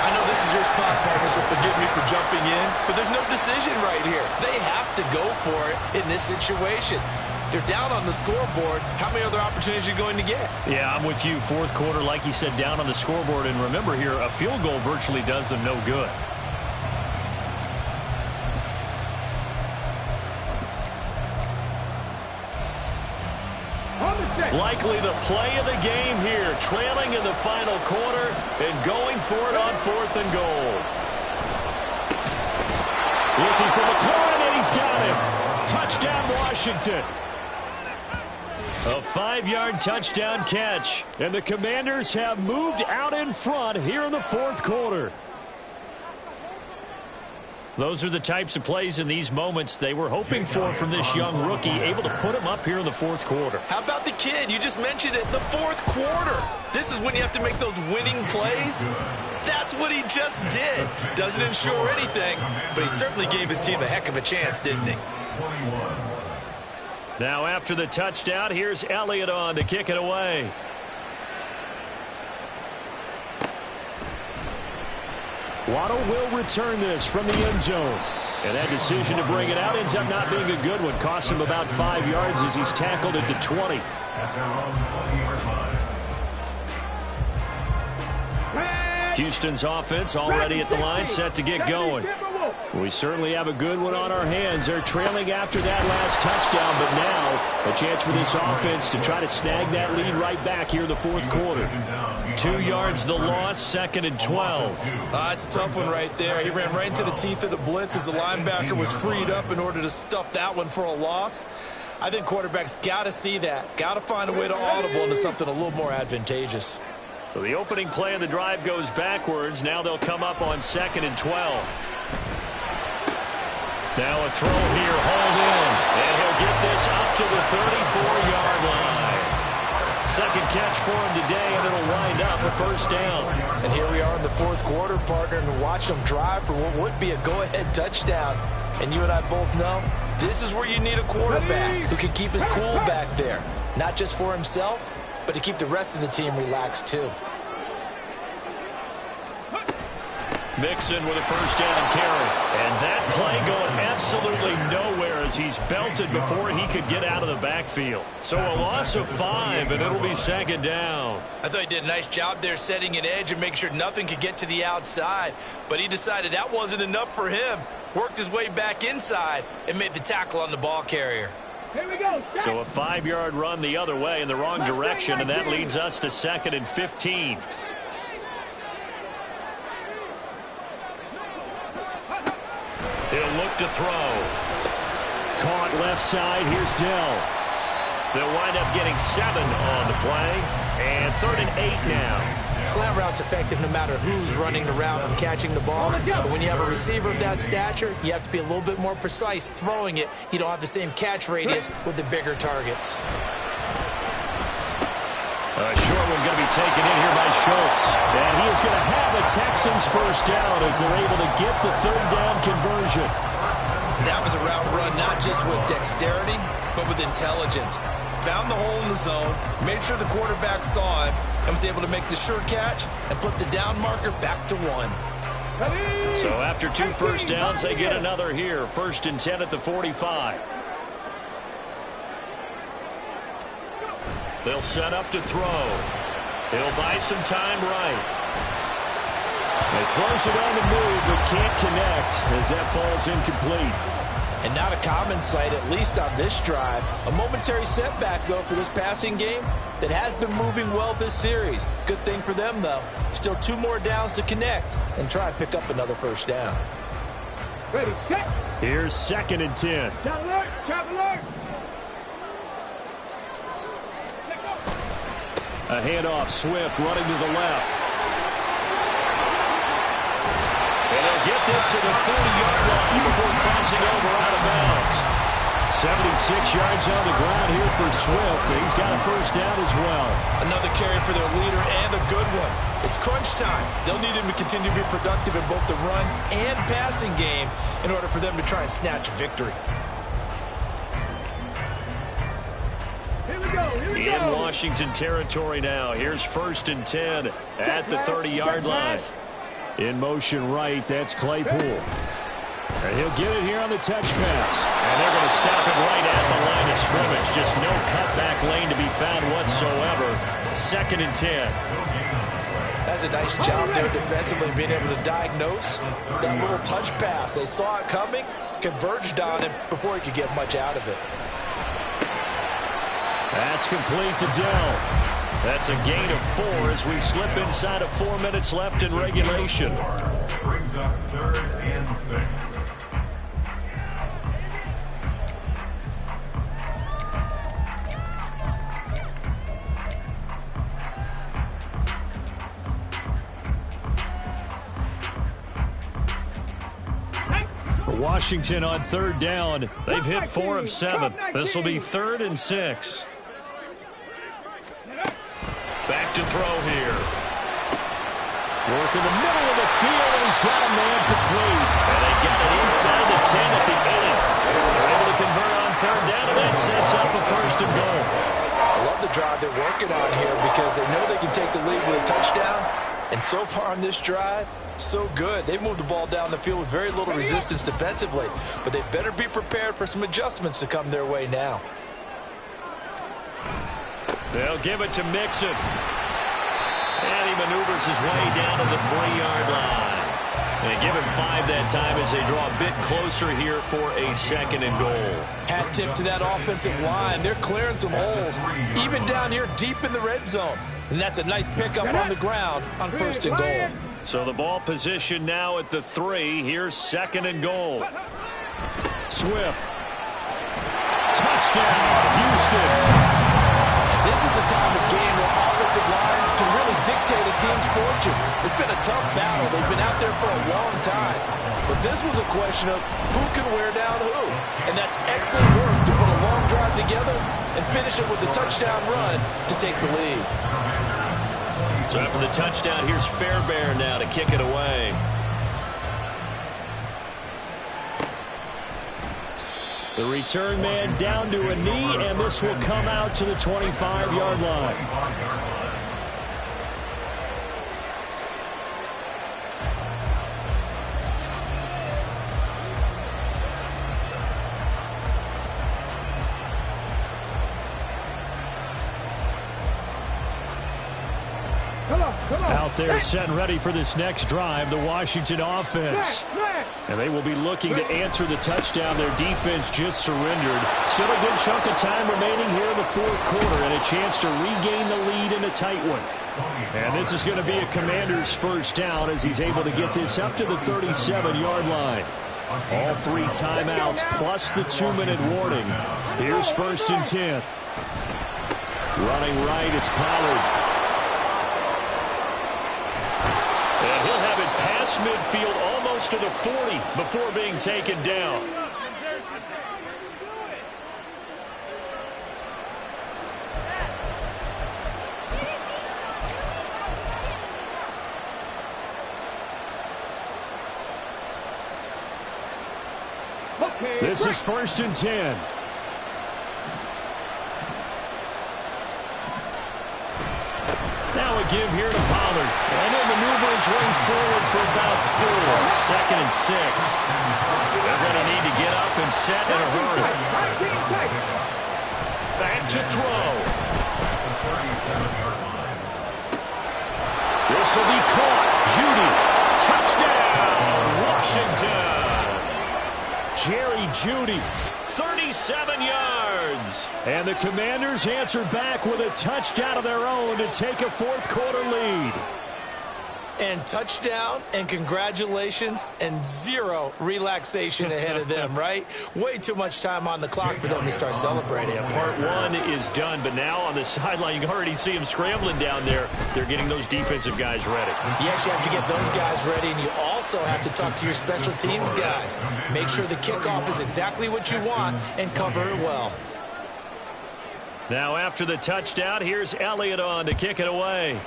I know this is your spot, partner, so forgive me for jumping in, but there's no decision right here. They have to go for it in this situation. They're down on the scoreboard. How many other opportunities are you going to get? Yeah, I'm with you. 4th quarter, like you said, down on the scoreboard. And remember here, a field goal virtually does them no good. Likely the play of the game here, trailing in the final quarter and going for it on 4th and goal. Looking for McLaurin, and he's got him. Touchdown, Washington. A 5-yard touchdown catch, and the Commanders have moved out in front here in the 4th quarter. Those are the types of plays in these moments they were hoping for from this young rookie, able to put him up here in the 4th quarter. How about the kid? You just mentioned it, the 4th quarter. This is when you have to make those winning plays. That's what he just did. Doesn't ensure anything, but he certainly gave his team a heck of a chance, didn't he? Now after the touchdown, here's Elliott on to kick it away. Waddle will return this from the end zone. And that decision to bring it out ends up not being a good one. Costs him about 5 yards as he's tackled at the 20. Houston's offense already at the line, set to get going. We certainly have a good one on our hands. They're trailing after that last touchdown, but now a chance for this offense to try to snag that lead right back here in the fourth quarter. 2 yards the loss, 2nd and 12. It's a tough one right there. He ran right into the teeth of the blitz as the linebacker was freed up in order to stuff that one for a loss. I think quarterbacks got to see that. Got to find a way to audible into something a little more advantageous. So the opening play of the drive goes backwards. Now they'll come up on 2nd and 12. Now a throw here, hauled in, and he'll get this up to the 34-yard line. Second catch for him today, and it'll wind up a first down. And here we are in the fourth quarter, partner, and watch them drive for what would be a go-ahead touchdown. And you and I both know this is where you need a quarterback who can keep his cool back there, not just for himself, but to keep the rest of the team relaxed too. Mixon with a first down carry. And that play going absolutely nowhere as he's belted before he could get out of the backfield. So a loss of 5, and it'll be 2nd down. I thought he did a nice job there setting an edge and making sure nothing could get to the outside. But he decided that wasn't enough for him. Worked his way back inside and made the tackle on the ball carrier. Here we go. So a 5-yard run the other way in the wrong direction, and that leads us to 2nd and 15. He'll look to throw. Caught left side. Here's Dell. They'll wind up getting 7 on the play. And 3rd and 8 now. Slant route's effective no matter who's running the route and catching the ball. But when you have a receiver of that stature, you have to be a little bit more precise throwing it. You don't have the same catch radius with the bigger targets. A short one going to be taken in here by Schultz. And he is going to have the Texans first down as they're able to get the 3rd down conversion. That was a route run not just with dexterity, but with intelligence. Found the hole in the zone, made sure the quarterback saw him, and was able to make the sure catch and flip the down marker back to 1. So after 2 first downs, they get another here. 1st and 10 at the 45. They'll set up to throw. He'll buy some time right. He throws it on the move, but can't connect as that falls incomplete. And not a common sight, at least on this drive. A momentary setback, though, for this passing game that has been moving well this series. Good thing for them, though. Still 2 more downs to connect and try and pick up another first down. Ready, set. Here's 2nd and 10. Shot alert, shot alert. A handoff, Swift running to the left. And he'll get this to the 30-yard line before crossing over out of bounds. 76 yards on the ground here for Swift. He's got a first down as well. Another carry for their leader and a good one. It's crunch time. They'll need him to continue to be productive in both the run and passing game in order for them to try and snatch a victory. In Washington territory now. Here's 1st and 10 at the 30-yard line. In motion right, that's Claypool. And he'll get it here on the touch pass. And they're going to stop it right at the line of scrimmage. Just no cutback lane to be found whatsoever. 2nd and 10. That's a nice job there defensively, being able to diagnose that little touch pass. They saw it coming, converged on him before he could get much out of it. That's complete to Dell. That's a gain of 4 as we slip inside of 4 minutes left in regulation. Brings up 3rd and 6. Washington on 3rd down. They've hit 4 of 7. This will be 3rd and 6. Back to throw here. Work in the middle of the field, and he's got a man complete. And they got it inside the 10 at the 8. They're able to convert on 3rd down, and that sets up a 1st and goal. I love the drive they're working on here because they know they can take the lead with a touchdown. And so far on this drive, so good. They've moved the ball down the field with very little resistance defensively, but they better be prepared for some adjustments to come their way now. They'll give it to Mixon. And he maneuvers his way down to the 3-yard line. And give him 5 that time as they draw a bit closer here for a 2nd and goal. Hat tip to that offensive line. They're clearing some holes, even down here deep in the red zone. And that's a nice pickup on the ground on 1st and goal. So the ball position now at the 3. Here's 2nd and goal. Swift. Touchdown, Houston. This is a time of game where offensive lines can really dictate a team's fortune. It's been a tough battle. They've been out there for a long time. But this was a question of who can wear down who. And that's excellent work to put a long drive together and finish it with a touchdown run to take the lead. So after the touchdown, here's Fairbairn now to kick it away. The return man down to a knee, and this will come out to the 25-yard line. Out there set and ready for this next drive, the Washington offense. And they will be looking to answer the touchdown their defense just surrendered. Still a good chunk of time remaining here in the 4th quarter and a chance to regain the lead in a tight one. And this is going to be a Commander's first down as he's able to get this up to the 37-yard line. All 3 timeouts plus the 2-minute warning. Here's 1st and 10. Running right, it's Pollard. And he'll have it past midfield almost to the 40 before being taken down. This is 1st and 10. Now a give here to Pollard. And he'll maneuver his way forward for about 4. 2nd and 6. They're going to need to get up and set in a hurry. Back to throw. This will be caught. Judy. Touchdown, Washington. Jerry Judy, 37 yards. And the Commanders answer back with a touchdown of their own to take a 4th quarter lead. And touchdown and congratulations and 0 relaxation ahead of them, right? Way too much time on the clock for them to start celebrating. Yeah, part 1 is done, but now on the sideline, you can already see them scrambling down there. They're getting those defensive guys ready. Yes, you have to get those guys ready, and you also have to talk to your special teams guys. Make sure the kickoff is exactly what you want and cover it well. Now after the touchdown, here's Elliott on to kick it away.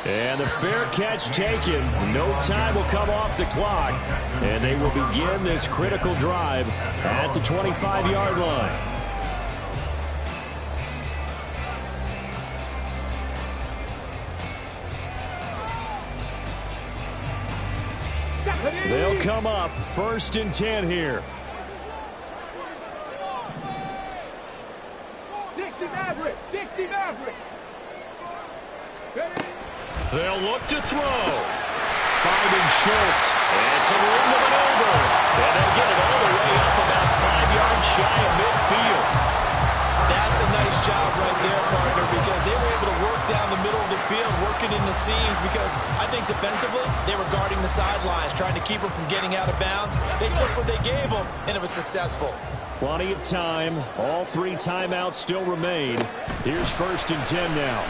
And the fair catch taken. No time will come off the clock. And they will begin this critical drive at the 25-yard line. They'll come up 1st and 10 here. 60 Maverick. 60 Maverick. They'll look to throw. Finding Schultz. And some room to maneuver. And they'll get it all the way up about 5 yards shy of midfield. That's a nice job right there, partner, because they were able to work down the middle of the field, working in the seams, because I think defensively they were guarding the sidelines, trying to keep them from getting out of bounds. They took what they gave them, and it was successful. Plenty of time. All 3 timeouts still remain. Here's 1st and 10 now.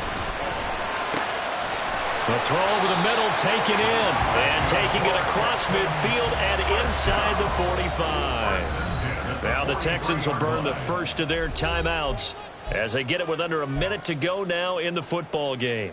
The throw over the middle, taken in. And taking it across midfield and inside the 45. Now the Texans will burn the first of their timeouts as they get it with under a minute to go now in the football game.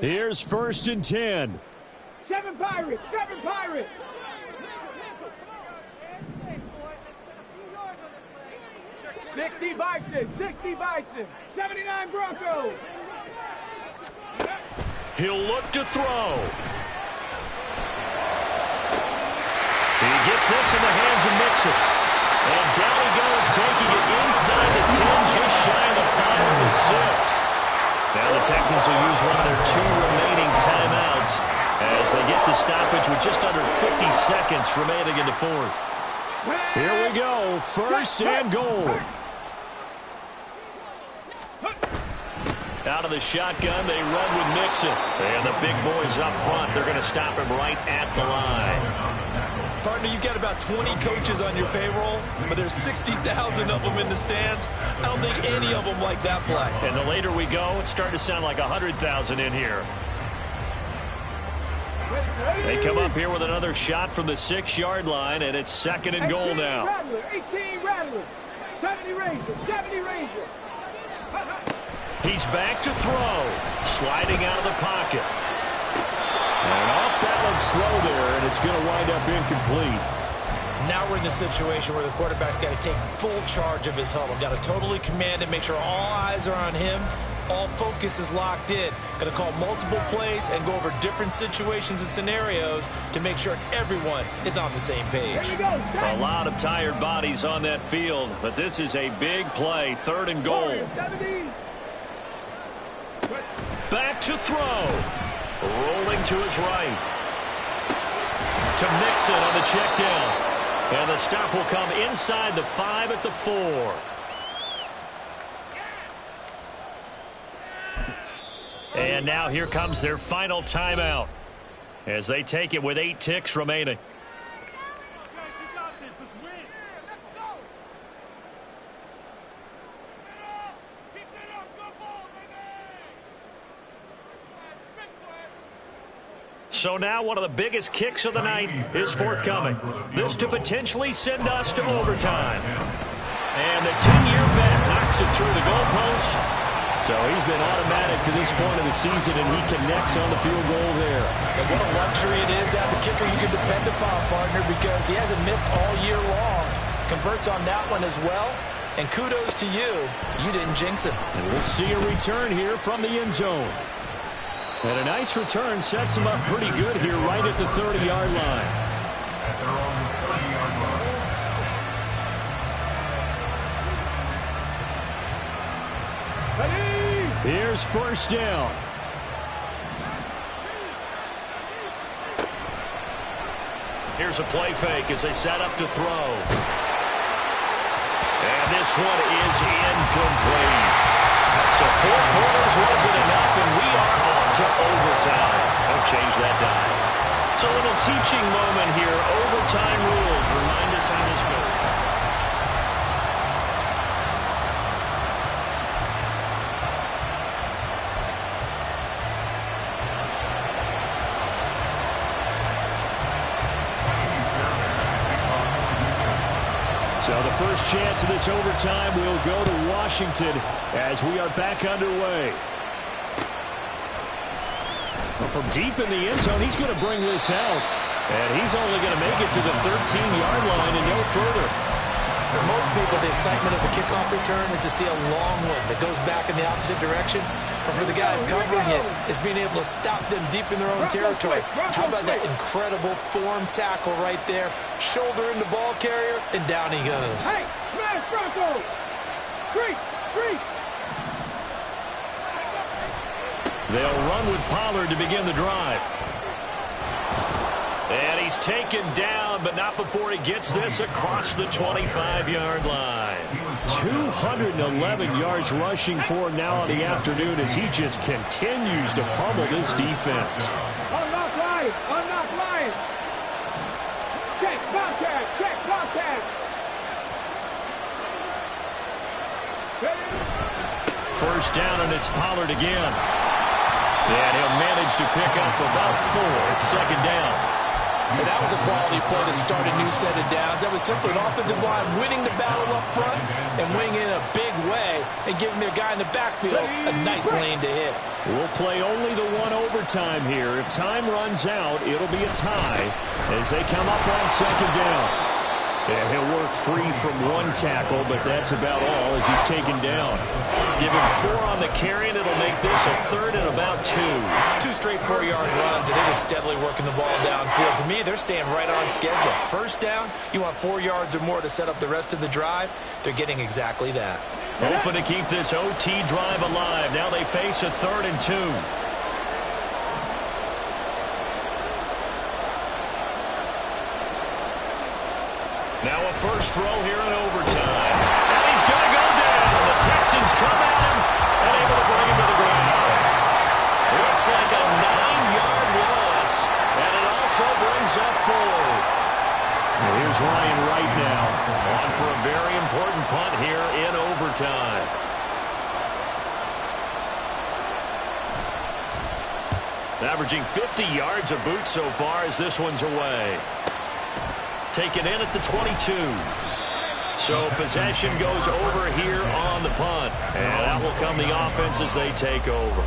Here's 1st and 10. 7 Pirates. 7 Pirates. 60 Bison. 60 Bison. 79 Broncos. He'll look to throw. He gets this in the hands of Mixon. And down he goes, taking it inside the 10, just shy of the 5 of the 6. Now the Texans will use one of their 2 remaining timeouts as they get the stoppage with just under 50 seconds remaining in the 4th. Here we go, 1st and goal. Out of the shotgun, they run with Mixon. And the big boys up front, they're going to stop him right at the line. Partner, you've got about 20 coaches on your payroll, but there's 60,000 of them in the stands. I don't think any of them like that play. And the later we go, it's starting to sound like 100,000 in here. They come up here with another shot from the 6-yard line, and it's 2nd and goal now. 18 Rattler, 70 Ranger, 70 Ranger. He's back to throw, sliding out of the pocket. And off balance throw there, and it's going to wind up incomplete. Now we're in the situation where the quarterback's got to take full charge of his huddle. Got to totally command it, make sure all eyes are on him. All focus is locked in. Got to call multiple plays and go over different situations and scenarios to make sure everyone is on the same page. A lot of tired bodies on that field, but this is a big play, 3rd and goal. Back to throw. Rolling to his right. To Mixon on the check down. And the stop will come inside the 5 at the 4. And now here comes their final timeout as they take it with 8 ticks remaining. So now one of the biggest kicks of the night is forthcoming. This to potentially send us to overtime. And the 10-year vet knocks it through the goalpost. So he's been automatic to this point of the season, and he connects on the field goal there. And what a luxury it is to have a kicker you can depend upon, partner, because he hasn't missed all year long. Converts on that one as well. And kudos to you. You didn't jinx him. And we'll see a return here from the end zone. And a nice return sets him up pretty good here right at the 30-yard line. At their own 30-yard line. Here's 1st down. Here's a play fake as they set up to throw. And this one is incomplete. So 4 quarters wasn't enough, and we are off to overtime. Don't change that dime. So a little teaching moment here. Overtime rules. Remind us how this goes. So the first chance of this overtime will go to Washington as we are back underway. Well, from deep in the end zone, he's going to bring this out. And he's only going to make it to the 13-yard line and no further. For most people, the excitement of the kickoff return is to see a long one that goes back in the opposite direction. But for the guys covering it, is being able to stop them deep in their own territory. How about that incredible form tackle right there? Shoulder in the ball carrier, and down he goes. Hey, smash Bronco! Street! They'll run with Pollard to begin the drive. And he's taken down, but not before he gets this across the 25-yard line. 211 yards rushing for him now in the afternoon as he just continues to pummel this defense. Unlock Lions! Unlock Lions! Check contact! Check contact! First down, and it's Pollard again. And he'll manage to pick up about 4. It's 2nd down. And that was a quality play to start a new set of downs. That was simply an offensive line winning the battle up front and winning in a big way and giving their guy in the backfield a nice lane to hit. We'll play only the 1 overtime here. If time runs out, it'll be a tie as they come up on 2nd down. And he'll work free from one tackle, but that's about all as he's taken down. Give him 4 on the carry, and it'll make this a 3rd and about 2. 2 straight 4-yard runs, and it is steadily working the ball downfield. To me, they're staying right on schedule. First down, you want 4 yards or more to set up the rest of the drive. They're getting exactly that. Open to keep this OT drive alive. Now they face a 3rd and 2. Now a first throw here in overtime. And he's going to go down. The Texans come at him and able to bring him to the ground. Looks like a 9-yard loss. And it also brings up 4th. Here's Ryan Wright now. On for a very important punt here in overtime. Averaging 50 yards a boot so far as this one's away. Taken in at the 22. So possession goes over here on the punt. And that will come the offense as they take over.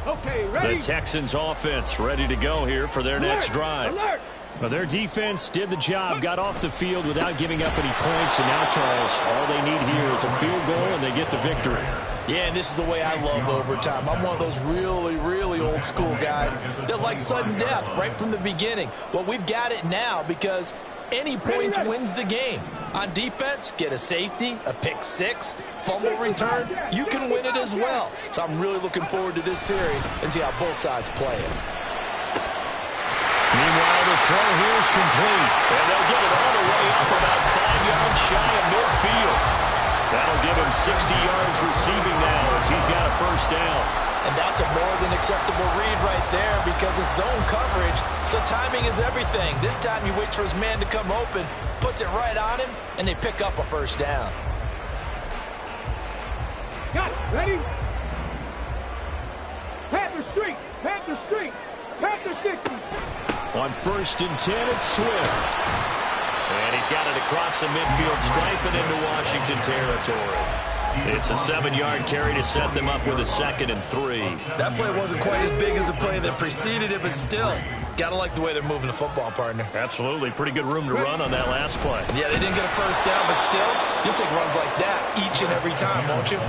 Okay, ready? The Texans offense ready to go here for their next drive. Alert! Well, their defense did the job, got off the field without giving up any points, and now, Charles, all they need here is a field goal, and they get the victory. Yeah, and this is the way I love overtime. I'm one of those really, really old school guys that like sudden death right from the beginning. Well, we've got it now because any points wins the game. On defense, get a safety, a pick 6, fumble return, you can win it as well. So I'm really looking forward to this series and see how both sides play it. Meanwhile, the throw here is complete. And they'll get it all the way up about 5 yards shy of midfield. That'll give him 60 yards receiving now as he's got a first down. And that's a more than acceptable read right there because it's zone coverage, so timing is everything. This time he waits for his man to come open, puts it right on him, and they pick up a first down. Got it. Ready? Panther Street. Panther Street. Panther 60. On 1st and 10, it's Swift. And he's got it across the midfield stripe and into Washington territory. It's a 7-yard carry to set them up with a 2nd and 3. That play wasn't quite as big as the play that preceded it, but still, gotta like the way they're moving the football, partner. Absolutely. Pretty good room to run on that last play. Yeah, they didn't get a first down, but still, you'll take runs like that each and every time, won't you?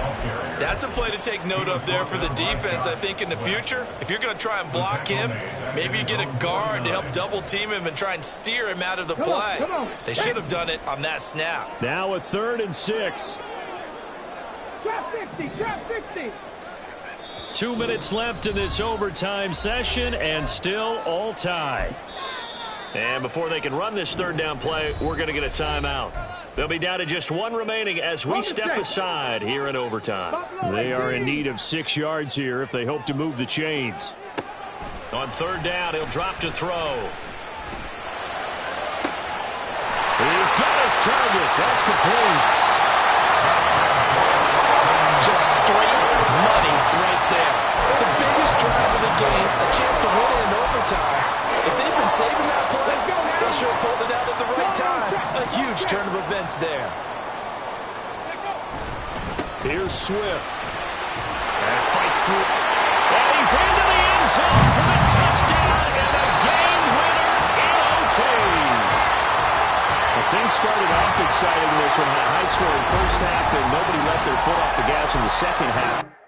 That's a play to take note of there for the defense. I think in the future, if you're going to try and block him, maybe you get a guard to help double team him and try and steer him out of the play. Come on. They should have done it on that snap. Now a 3rd and 6. Trap 60. Trap 60. 2 minutes left in this overtime session, and still all tied. And before they can run this 3rd down play, we're going to get a timeout. They'll be down to just 1 remaining as we step aside here in overtime. They are in need of 6 yards here if they hope to move the chains. On 3rd down, he'll drop to throw. He's got his target. That's complete. Just straight money right there. The biggest drive of the game, a chance to win it in overtime. If they've been saving that play, they sure pulled it out at the right time. A huge turn of events there. Here's Swift. And fights through. And he's into the end zone for the touchdown and a game winner in OT. Well, things started off exciting in this one. A high-scoring first half, and nobody let their foot off the gas in the second half.